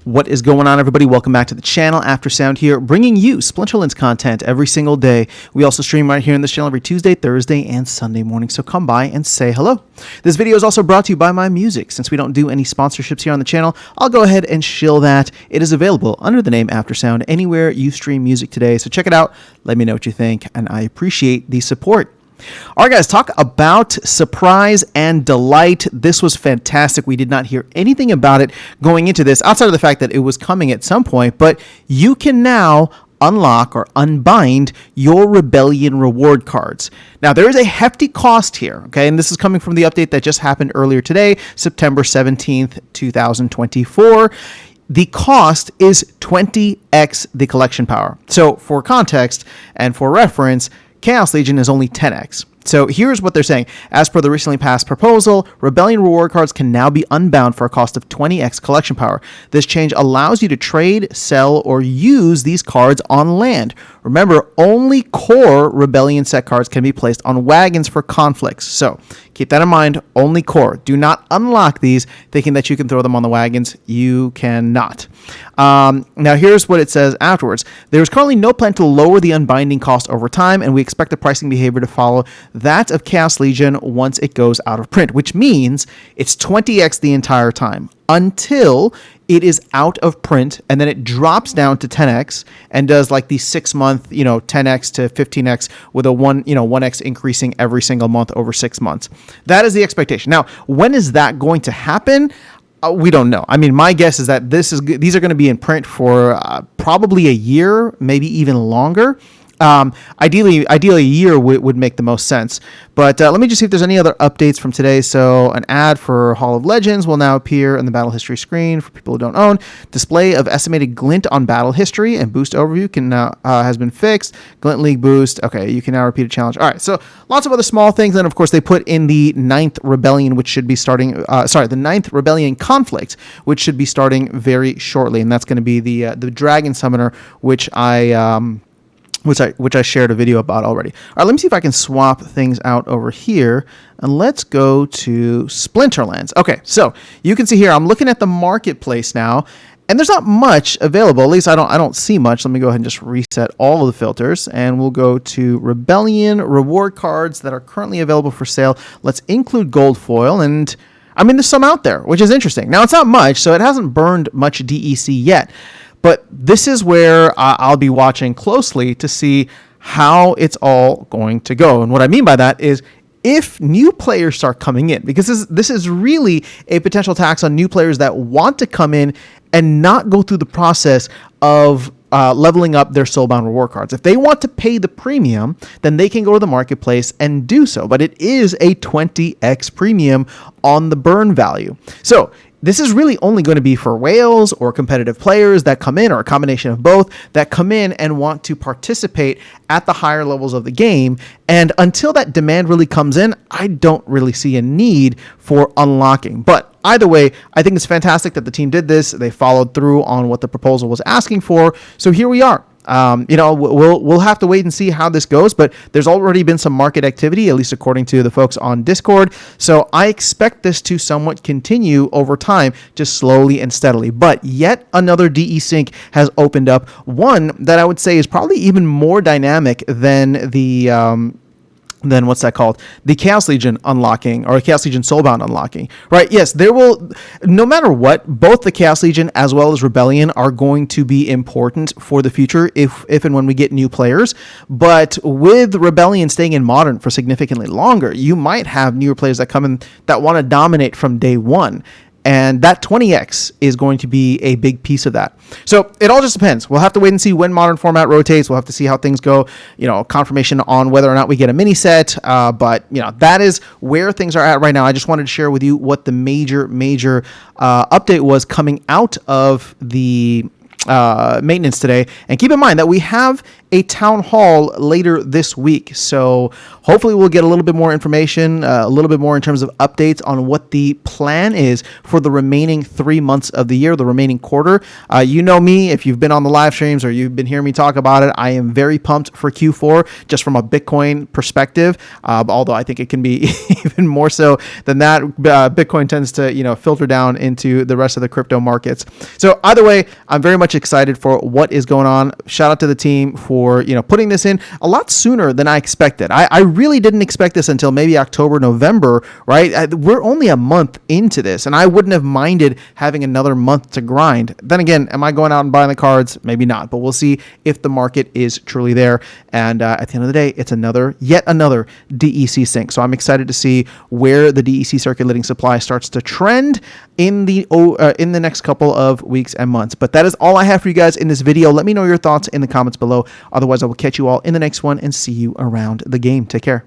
What is going on, everybody? Welcome back to the channel. After Sound here, bringing you Splinterlands content every single day. We also stream right here in this channel every Tuesday, Thursday, and Sunday morning, so come by and say hello. This video is also brought to you by My Music. Since we don't do any sponsorships here on the channel, I'll go ahead and shill that. It is available under the name After Sound anywhere you stream music today, so check it out. Let me know what you think, and I appreciate the support. All right, guys, talk about surprise and delight. This was fantastic. We did not hear anything about it going into this, outside of the fact that it was coming at some point, but you can now unlock or unbind your Rebellion reward cards. Now, there is a hefty cost here, okay? And this is coming from the update that just happened earlier today, September 17th, 2024. The cost is 20x the collection power. So for context and for reference, Chaos Legion is only 10x. So here's what they're saying. As per the recently passed proposal, Rebellion reward cards can now be unbound for a cost of 20x collection power. This change allows you to trade, sell, or use these cards on land. Remember, only core Rebellion set cards can be placed on wagons for conflicts. So keep that in mind, only core. Do not unlock these thinking that you can throw them on the wagons. You cannot. Now here's what it says afterwards. There is currently no plan to lower the unbinding cost over time, and we expect the pricing behavior to follow that of Chaos Legion once it goes out of print, which means it's 20x the entire time until it is out of print, and then it drops down to 10x and does like the 6 month, 10x to 15x with a 1x increasing every single month over 6 months. That is the expectation. Now, when is that going to happen? We don't know. I mean, my guess is that these are going to be in print for probably a year, maybe even longer. Ideally a year would make the most sense. But let me just see if there's any other updates from today. So an ad for Hall of Legends will now appear in the battle history screen for people who don't own. Display of estimated glint on battle history and boost overview can now has been fixed. Glint League boost. Okay, you can now repeat a challenge. All right, so lots of other small things. And of course, they put in the 9th Rebellion, which should be starting. The 9th Rebellion conflict, which should be starting very shortly, and that's going to be the Dragon Summoner, which I shared a video about already. All right, let me see if I can swap things out over here, and let's go to Splinterlands. Okay, so you can see here, I'm looking at the marketplace now, and there's not much available. At least I don't see much. Let me go ahead and just reset all of the filters, and we'll go to Rebellion reward cards that are currently available for sale. Let's include gold foil, and I mean, there's some out there, which is interesting. Now, it's not much, so it hasn't burned much DEC yet. But this is where I'll be watching closely to see how it's all going to go. And what I mean by that is if new players start coming in, because this is really a potential tax on new players that want to come in and not go through the process of leveling up their soulbound reward cards. If they want to pay the premium, then they can go to the marketplace and do so. But it is a 20x premium on the burn value. So this is really only going to be for whales or competitive players that come in, or a combination of both, that come in and want to participate at the higher levels of the game. And until that demand really comes in, I don't really see a need for unlocking. But either way, I think it's fantastic that the team did this. They followed through on what the proposal was asking for. So here we are. We'll have to wait and see how this goes, but there's already been some market activity, at least according to the folks on Discord. So I expect this to somewhat continue over time, just slowly and steadily. But yet another DE sync has opened up, one that I would say is probably even more dynamic than the then what's that called? The Chaos Legion unlocking, or Chaos Legion Soulbound unlocking, right? Yes, there will, no matter what, both the Chaos Legion as well as Rebellion are going to be important for the future if and when we get new players. But with Rebellion staying in Modern for significantly longer, you might have newer players that come in that want to dominate from day one. And that 20x is going to be a big piece of that. So it all just depends. We'll have to wait and see when Modern format rotates. We'll have to see how things go, confirmation on whether or not we get a mini set. But that is where things are at right now. I just wanted to share with you what the major update was coming out of the maintenance today. And keep in mind that we have a town hall later this week. So hopefully we'll get a little bit more information, a little bit more in terms of updates on what the plan is for the remaining 3 months of the year, the remaining quarter. You know me, if you've been on the live streams or you've been hearing me talk about it, I am very pumped for Q4 just from a Bitcoin perspective. Although I think it can be even more so than that. Bitcoin tends to, filter down into the rest of the crypto markets. So either way, I'm very much excited for what is going on. Shout out to the team for putting this in a lot sooner than I expected. I really didn't expect this until maybe October, November, right? We're only a month into this, and I wouldn't have minded having another month to grind. Then again, am I going out and buying the cards? Maybe not, but we'll see if the market is truly there. And at the end of the day, it's yet another DEC sync. So I'm excited to see where the DEC circulating supply starts to trend in the next couple of weeks and months. But that is all I have for you guys in this video. Let me know your thoughts in the comments below. Otherwise, I will catch you all in the next one and see you around the game. Take care.